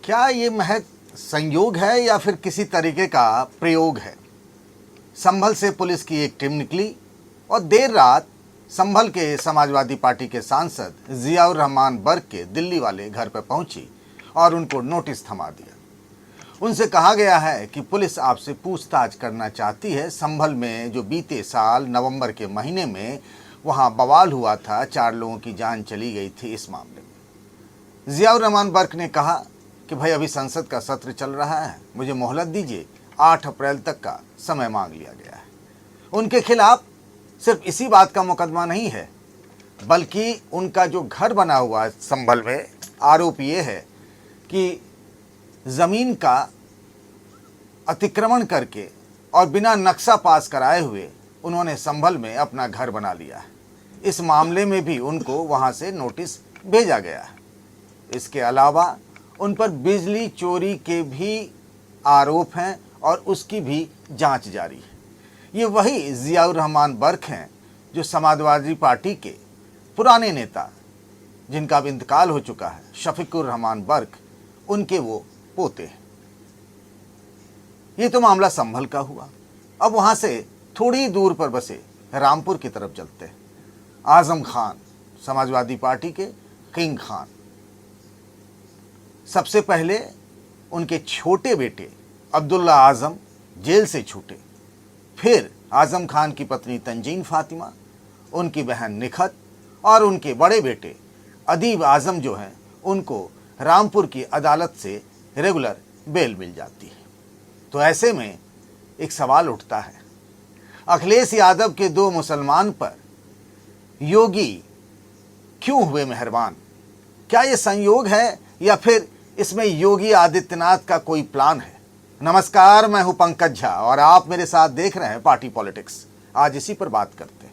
क्या ये महज संयोग है या फिर किसी तरीके का प्रयोग है? संभल से पुलिस की एक टीम निकली और देर रात संभल के समाजवादी पार्टी के सांसद जियाउर रहमान बर्क के दिल्ली वाले घर पर पहुंची और उनको नोटिस थमा दिया। उनसे कहा गया है कि पुलिस आपसे पूछताछ करना चाहती है संभल में जो बीते साल नवंबर के महीने में वहां बवाल हुआ था, 4 लोगों की जान चली गई थी। इस मामले में जियाउर रहमान बर्क ने कहा कि भाई अभी संसद का सत्र चल रहा है, मुझे मोहलत दीजिए, 8 अप्रैल तक का समय मांग लिया गया है। उनके खिलाफ सिर्फ इसी बात का मुकदमा नहीं है, बल्कि उनका जो घर बना हुआ है संभल में, आरोप ये है कि ज़मीन का अतिक्रमण करके और बिना नक्शा पास कराए हुए उन्होंने संभल में अपना घर बना लिया है। इस मामले में भी उनको वहाँ से नोटिस भेजा गया है। इसके अलावा उन पर बिजली चोरी के भी आरोप हैं और उसकी भी जांच जारी है। ये वही जियाउर रहमान बर्क हैं जो समाजवादी पार्टी के पुराने नेता, जिनका अब इंतकाल हो चुका है, शफीकुर रहमान बर्क, उनके वो पोते हैं। ये तो मामला संभल का हुआ। अब वहाँ से थोड़ी दूर पर बसे रामपुर की तरफ चलते हैं। आजम खान, समाजवादी पार्टी के किंग खान, सबसे पहले उनके छोटे बेटे अब्दुल्ला आजम जेल से छूटे, फिर आजम खान की पत्नी तंजीन फातिमा, उनकी बहन निखत और उनके बड़े बेटे अदीब आजम जो हैं, उनको रामपुर की अदालत से रेगुलर बेल मिल जाती है। तो ऐसे में एक सवाल उठता है, अखिलेश यादव के 2 मुसलमान पर योगी क्यों हुए मेहरबान? क्या ये संयोग है या फिर इसमें योगी आदित्यनाथ का कोई प्लान है? नमस्कार, मैं हूं पंकज झा और आप मेरे साथ देख रहे हैं पार्टी पॉलिटिक्स। आज इसी पर बात करते हैं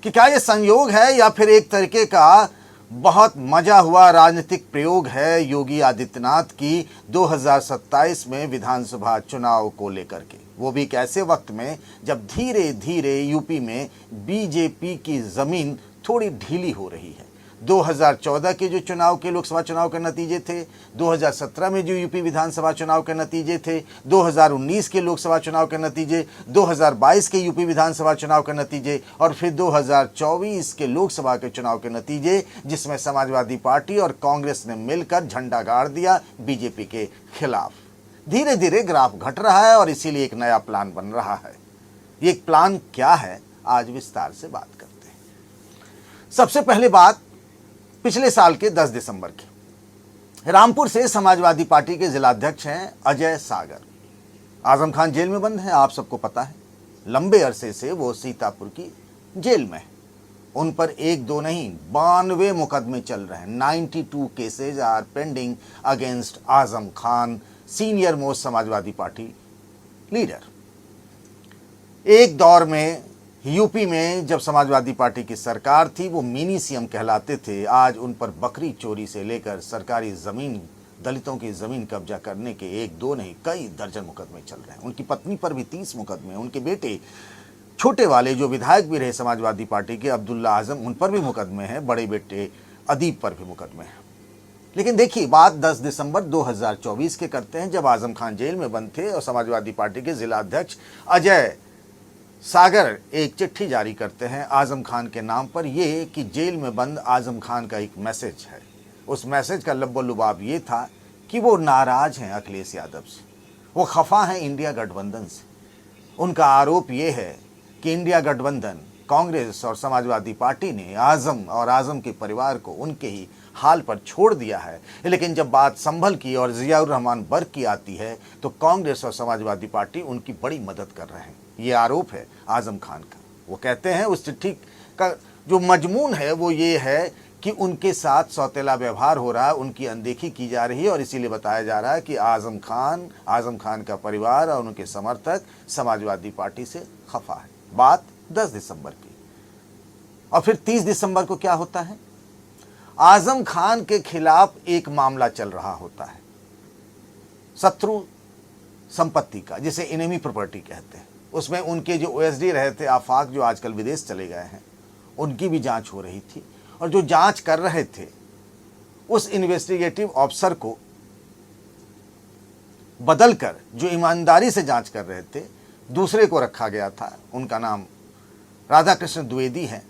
कि क्या ये संयोग है या फिर एक तरीके का बहुत मजा हुआ राजनीतिक प्रयोग है योगी आदित्यनाथ की 2027 में विधानसभा चुनाव को लेकर के, वो भी एक ऐसे वक्त में जब धीरे धीरे यूपी में बीजेपी की जमीन थोड़ी ढीली हो रही है। 2014 के जो चुनाव के लोकसभा चुनाव के नतीजे थे, 2017 में जो यूपी विधानसभा चुनाव के नतीजे थे, 2019 के लोकसभा चुनाव के नतीजे, 2022 के यूपी विधानसभा चुनाव के नतीजे और फिर 2024 के लोकसभा के चुनाव के नतीजे, जिसमें समाजवादी पार्टी और कांग्रेस ने मिलकर झंडा गाड़ दिया बीजेपी के खिलाफ। धीरे धीरे ग्राफ घट रहा है और इसीलिए एक नया प्लान बन रहा है। ये एक प्लान क्या है, आज विस्तार से बात करते हैं। सबसे पहले बात पिछले साल के 10 दिसंबर की। रामपुर से समाजवादी पार्टी के जिलाध्यक्ष हैं अजय सागर। आजम खान जेल में बंद हैं, आप सबको पता है। लंबे अरसे से वो सीतापुर की जेल में है। उन पर 1-2 नहीं 92 मुकदमे चल रहे हैं। 92 cases are pending against Azam Khan, senior most Samajwadi Party leader. एक दौर में यूपी में जब समाजवादी पार्टी की सरकार थी, वो मिनी सीएम कहलाते थे। आज उन पर बकरी चोरी से लेकर सरकारी ज़मीन, दलितों की ज़मीन कब्जा करने के 1-2 नहीं कई दर्जन मुकदमे चल रहे हैं। उनकी पत्नी पर भी 30 मुकदमे, उनके बेटे छोटे वाले जो विधायक भी रहे समाजवादी पार्टी के अब्दुल्ला आजम, उन पर भी मुकदमे हैं, बड़े बेटे अदीब पर भी मुकदमे हैं। लेकिन देखिए, बात 10 दिसंबर 2024 के करते हैं, जब आजम खान जेल में बंद थे और समाजवादी पार्टी के जिलाध्यक्ष अजय सागर एक चिट्ठी जारी करते हैं आजम खान के नाम पर, ये कि जेल में बंद आजम खान का एक मैसेज है। उस मैसेज का लब्बो-लुबाब ये था कि वो नाराज हैं अखिलेश यादव से, वो खफा हैं इंडिया गठबंधन से। उनका आरोप ये है कि इंडिया गठबंधन, कांग्रेस और समाजवादी पार्टी ने आजम और आजम के परिवार को उनके ही हाल पर छोड़ दिया है। लेकिन जब बात संभल की और जियाउर रहमान बर्क की आती है तो कांग्रेस और समाजवादी पार्टी उनकी बड़ी मदद कर रहे हैं। ये आरोप है आजम खान का। वो कहते हैं, उस चिट्ठी का जो मजमून है वो ये है कि उनके साथ सौतेला व्यवहार हो रहा है, उनकी अनदेखी की जा रही है और इसीलिए बताया जा रहा है कि आजम खान का परिवार और उनके समर्थक समाजवादी पार्टी से खफा है। बात 10 दिसंबर की। और फिर 30 दिसंबर को क्या होता है? आजम खान के खिलाफ एक मामला चल रहा होता है, शत्रु संपत्ति का, जिसे इनेमी प्रॉपर्टी कहते हैं। उसमें उनके जो ओएसडी रहे थे आफाक, जो आजकल विदेश चले गए हैं, उनकी भी जांच हो रही थी। और जो जांच कर रहे थे उस इन्वेस्टिगेटिव ऑफिसर को बदलकर जो ईमानदारी से जांच कर रहे थे दूसरे को रखा गया था। उनका नाम राधाकृष्ण द्विवेदी है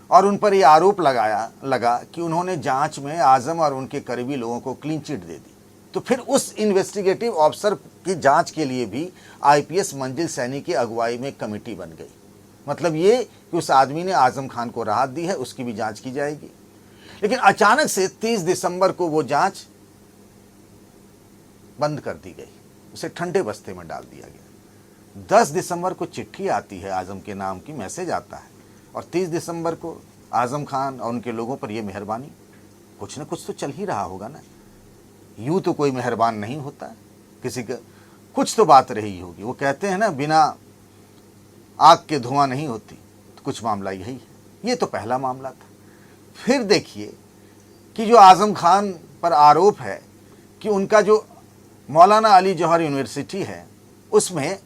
और उन पर यह आरोप लगा कि उन्होंने जांच में आजम और उनके करीबी लोगों को क्लीन चिट दे दी। तो फिर उस इन्वेस्टिगेटिव ऑफिसर की जांच के लिए भी आईपीएस मंजिल सैनी की अगुवाई में कमेटी बन गई। मतलब ये कि उस आदमी ने आजम खान को राहत दी है, उसकी भी जांच की जाएगी। लेकिन अचानक से 30 दिसंबर को वो जांच बंद कर दी गई, उसे ठंडे बस्ते में डाल दिया गया। 10 दिसंबर को चिट्ठी आती है, आजम के नाम की मैसेज आता है, और 30 दिसंबर को आजम खान और उनके लोगों पर यह मेहरबानी। कुछ न कुछ तो चल ही रहा होगा ना, यूं तो कोई मेहरबान नहीं होता, किसी का कुछ तो बात रही होगी। वो कहते हैं ना, बिना आग के धुआं नहीं होती, तो कुछ मामला यही है। ये तो पहला मामला था। फिर देखिए कि जो आजम खान पर आरोप है कि उनका जो मौलाना अली जौहर यूनिवर्सिटी है उसमें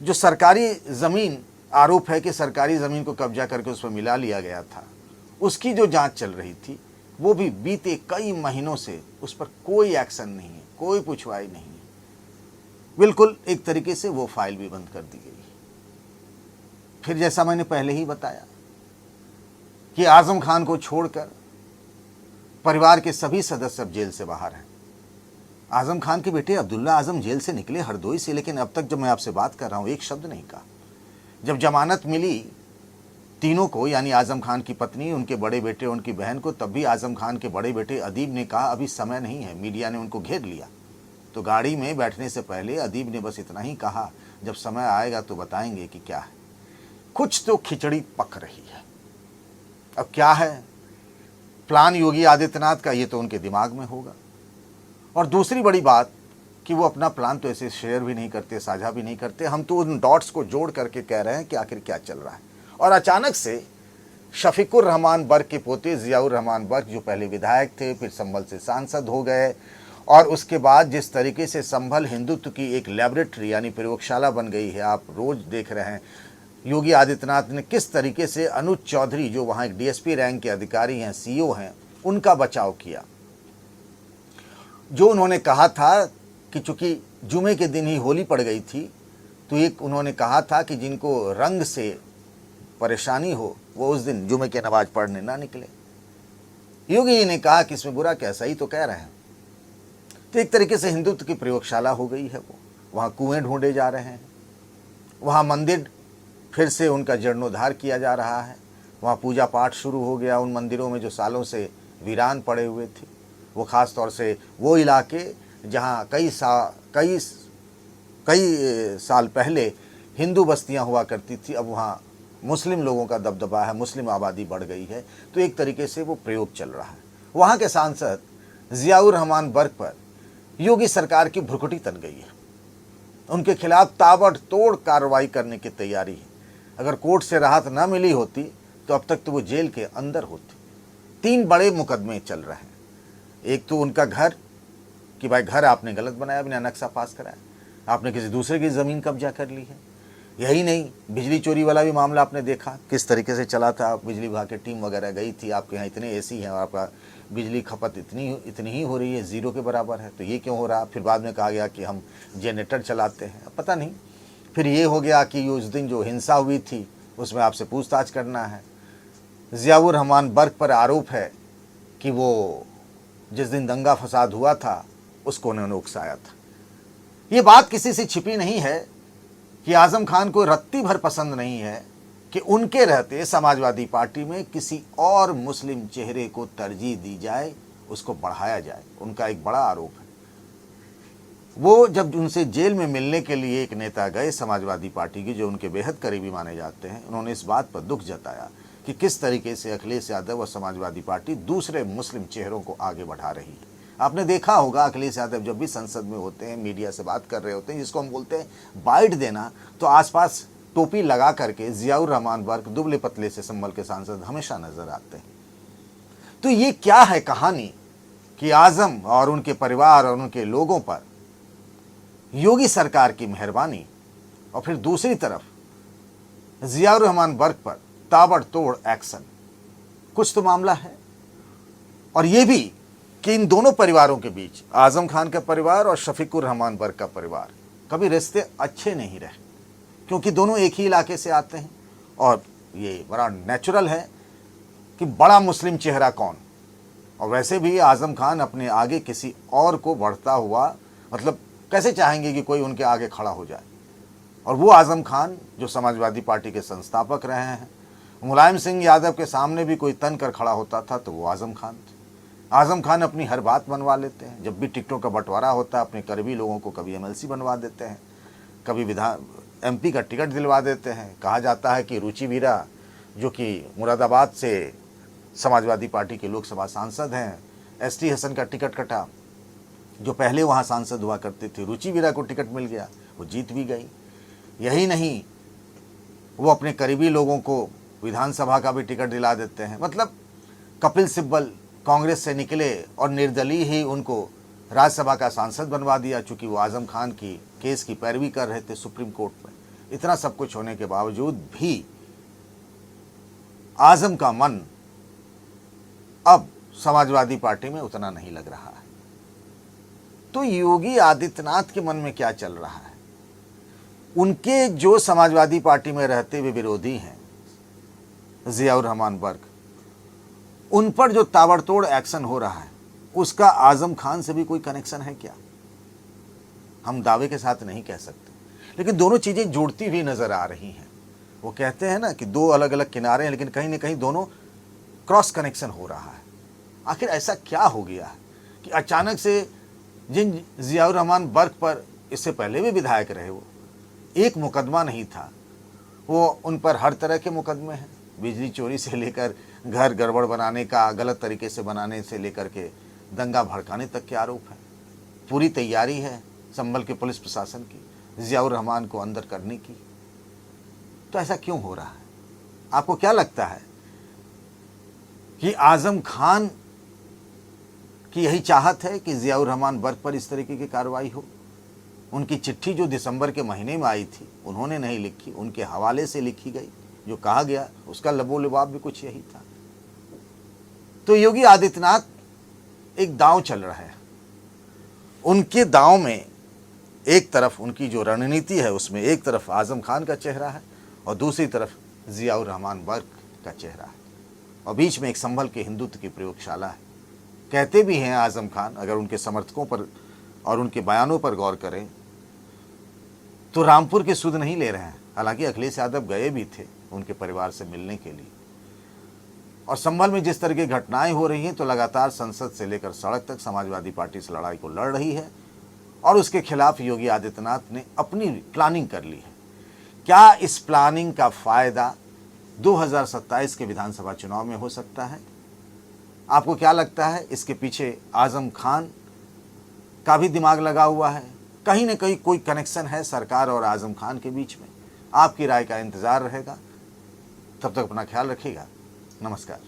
जो सरकारी ज़मीन, आरोप है कि सरकारी ज़मीन को कब्जा करके उस पर मिला लिया गया था, उसकी जो जांच चल रही थी वो भी बीते कई महीनों से उस पर कोई एक्शन नहीं है, कोई पुछवाई नहीं है। बिल्कुल एक तरीके से वो फाइल भी बंद कर दी गई। फिर जैसा मैंने पहले ही बताया कि आजम खान को छोड़कर परिवार के सभी सदस्य अब जेल से बाहर हैं। आजम खान के बेटे अब्दुल्ला आजम जेल से निकले हरदोई से, लेकिन अब तक जब मैं आपसे बात कर रहा हूं एक शब्द नहीं कहा। जब जमानत मिली तीनों को, यानी आजम खान की पत्नी, उनके बड़े बेटे, उनकी बहन को, तब भी आजम खान के बड़े बेटे अदीब ने कहा अभी समय नहीं है। मीडिया ने उनको घेर लिया, तो गाड़ी में बैठने से पहले अदीब ने बस इतना ही कहा, जब समय आएगा तो बताएंगे कि क्या है। कुछ तो खिचड़ी पक रही है। अब क्या है प्लान योगी आदित्यनाथ का, ये तो उनके दिमाग में होगा। और दूसरी बड़ी बात कि वो अपना प्लान तो ऐसे शेयर भी नहीं करते, साझा भी नहीं करते। हम तो उन डॉट्स को जोड़ करके कह रहे हैं कि आखिर क्या चल रहा है। और अचानक से शफीकुर रहमान बर्क के पोते ज़ियाउर रहमान बर्क, जो पहले विधायक थे, फिर संभल से सांसद हो गए, और उसके बाद जिस तरीके से संभल हिंदुत्व की एक लैबोरेटरी यानी प्रयोगशाला बन गई है, आप रोज देख रहे हैं योगी आदित्यनाथ ने किस तरीके से अनुज चौधरी, जो वहाँ एक डीएसपी रैंक के अधिकारी हैं, सीईओ हैं, उनका बचाव किया। जो उन्होंने कहा था कि चूंकि जुमे के दिन ही होली पड़ गई थी, तो एक उन्होंने कहा था कि जिनको रंग से परेशानी हो वो उस दिन जुमे की नमाज पढ़ने ना निकले। योगी जी ने कहा कि इसमें बुरा क्या, सही तो कह रहे हैं। तो एक तरीके से हिंदुत्व की प्रयोगशाला हो गई है वो। वहाँ कुएं ढूंढे जा रहे हैं, वहाँ मंदिर फिर से उनका जीर्णोद्धार किया जा रहा है, वहाँ पूजा पाठ शुरू हो गया उन मंदिरों में जो सालों से वीरान पड़े हुए थे। वो ख़ास तौर से वो इलाके जहाँ कई साल पहले हिंदू बस्तियाँ हुआ करती थी, अब वहाँ मुस्लिम लोगों का दबदबा है, मुस्लिम आबादी बढ़ गई है। तो एक तरीके से वो प्रयोग चल रहा है। वहाँ के सांसद ज़ियाउर रहमान बर्क पर योगी सरकार की भ्रुकुटी तन गई है। उनके खिलाफ ताबड़तोड़ कार्रवाई करने की तैयारी है। अगर कोर्ट से राहत न मिली होती तो अब तक तो वो जेल के अंदर होती। 3 बड़े मुकदमे चल रहे हैं। एक तो उनका घर, कि भाई घर आपने गलत बनाया, बिना नक्शा पास कराया, आपने किसी दूसरे की ज़मीन कब्जा कर ली है। यही नहीं, बिजली चोरी वाला भी मामला आपने देखा किस तरीके से चला था। बिजली विभाग की टीम वगैरह गई थी, आपके यहाँ इतने एसी हैं और आपका बिजली खपत इतनी ही हो रही है, ज़ीरो के बराबर है, तो ये क्यों हो रहा। फिर बाद में कहा गया कि हम जनरेटर चलाते हैं, अब पता नहीं। फिर ये हो गया कि उस दिन जो हिंसा हुई थी उसमें आपसे पूछताछ करना है। ज़ियाउर रहमान बर्क पर आरोप है कि वो जिस दिन दंगा फसाद हुआ था उसको उन्होंने उकसाया था। ये बात किसी से छिपी नहीं है कि आजम खान को रत्ती भर पसंद नहीं है कि उनके रहते समाजवादी पार्टी में किसी और मुस्लिम चेहरे को तरजीह दी जाए, उसको बढ़ाया जाए। उनका एक बड़ा आरोप है। वो जब उनसे जेल में मिलने के लिए एक नेता गए समाजवादी पार्टी के, जो उनके बेहद करीबी माने जाते हैं, उन्होंने इस बात पर दुख जताया कि किस तरीके से अखिलेश यादव और समाजवादी पार्टी दूसरे मुस्लिम चेहरों को आगे बढ़ा रही है। आपने देखा होगा अखिलेश यादव जब भी संसद में होते हैं, मीडिया से बात कर रहे होते हैं, जिसको हम बोलते हैं बाइट देना, तो आसपास टोपी लगा करके ज़ियाउर रहमान बर्क, दुबले पतले से संभल के सांसद हमेशा नजर आते हैं। तो ये क्या है कहानी कि आजम और उनके परिवार और उनके लोगों पर योगी सरकार की मेहरबानी, और फिर दूसरी तरफ ज़ियाउर रहमान बर्क पर ताबड़तोड़ एक्शन। कुछ तो मामला है। और ये भी कि इन दोनों परिवारों के बीच, आजम खान का परिवार और शफीकुर रहमान बर्क का परिवार, कभी रिश्ते अच्छे नहीं रहे, क्योंकि दोनों एक ही इलाके से आते हैं। और ये बड़ा नेचुरल है कि बड़ा मुस्लिम चेहरा कौन, और वैसे भी आजम खान अपने आगे किसी और को बढ़ता हुआ मतलब कैसे चाहेंगे कि कोई उनके आगे खड़ा हो जाए। और वो आजम खान जो समाजवादी पार्टी के संस्थापक रहे हैं, मुलायम सिंह यादव के सामने भी कोई तन कर खड़ा होता था तो वो आजम खान थे। आजम खान अपनी हर बात बनवा लेते हैं, जब भी टिकटों का बंटवारा होता है अपने करीबी लोगों को कभी एमएलसी बनवा देते हैं, कभी एमपी का टिकट दिलवा देते हैं। कहा जाता है कि रुचि वीरा जो कि मुरादाबाद से समाजवादी पार्टी के लोकसभा सांसद हैं, एसटी हसन का टिकट कटा, जो पहले वहाँ सांसद हुआ करते थे, रुचि वीरा को टिकट मिल गया, वो जीत भी गई। यही नहीं, वो अपने करीबी लोगों को विधानसभा का भी टिकट दिला देते हैं। मतलब कपिल सिब्बल कांग्रेस से निकले और निर्दलीय ही उनको राज्यसभा का सांसद बनवा दिया, चूँकि वो आजम खान की केस की पैरवी कर रहे थे सुप्रीम कोर्ट में। इतना सब कुछ होने के बावजूद भी आजम का मन अब समाजवादी पार्टी में उतना नहीं लग रहा है। तो योगी आदित्यनाथ के मन में क्या चल रहा है? उनके जो समाजवादी पार्टी में रहते हुए विरोधी हैं, जियाउर रहमान बर्क, उन पर जो ताबड़तोड़ एक्शन हो रहा है, उसका आजम खान से भी कोई कनेक्शन है क्या? हम दावे के साथ नहीं कह सकते, लेकिन दोनों चीज़ें जुड़ती हुई नज़र आ रही हैं। वो कहते हैं ना कि दो अलग अलग किनारे हैं, लेकिन कहीं ना कहीं दोनों क्रॉस कनेक्शन हो रहा है। आखिर ऐसा क्या हो गया है कि अचानक से जिन जियाउर रहमान बर्क पर इससे पहले भी विधायक रहे, वो एक मुकदमा नहीं था, वो उन पर हर तरह के मुकदमे हैं, बिजली चोरी से लेकर घर गड़बड़ बनाने का, गलत तरीके से बनाने से लेकर के दंगा भड़काने तक के आरोप हैं। पूरी तैयारी है संभल के पुलिस प्रशासन की जियाउर रहमान को अंदर करने की। तो ऐसा क्यों हो रहा है? आपको क्या लगता है कि आजम खान की यही चाहत है कि जियाउर रहमान बर्क पर इस तरीके की कार्रवाई हो? उनकी चिट्ठी जो दिसंबर के महीने में आई थी, उन्होंने नहीं लिखी, उनके हवाले से लिखी गई, जो कहा गया उसका लबो लबाब भी कुछ यही था। तो योगी आदित्यनाथ एक दांव चल रहा है। उनके दांव में एक तरफ उनकी जो रणनीति है, उसमें एक तरफ आजम खान का चेहरा है और दूसरी तरफ जियाउर रहमान बर्क का चेहरा है, और बीच में एक संभल के हिंदुत्व की प्रयोगशाला है। कहते भी हैं आजम खान, अगर उनके समर्थकों पर और उनके बयानों पर गौर करें तो रामपुर के सुध नहीं ले रहे हैं। हालांकि अखिलेश यादव गए भी थे उनके परिवार से मिलने के लिए। और संभल में जिस तरह की घटनाएं हो रही हैं, तो लगातार संसद से लेकर सड़क तक समाजवादी पार्टी इस लड़ाई को लड़ रही है और उसके खिलाफ योगी आदित्यनाथ ने अपनी प्लानिंग कर ली है। क्या इस प्लानिंग का फायदा 2027 के विधानसभा चुनाव में हो सकता है? आपको क्या लगता है? इसके पीछे आजम खान का भी दिमाग लगा हुआ है, कहीं ना कहीं कोई कनेक्शन है सरकार और आजम खान के बीच में? आपकी राय का इंतजार रहेगा। तब तक अपना ख्याल रखिएगा। नमस्कार।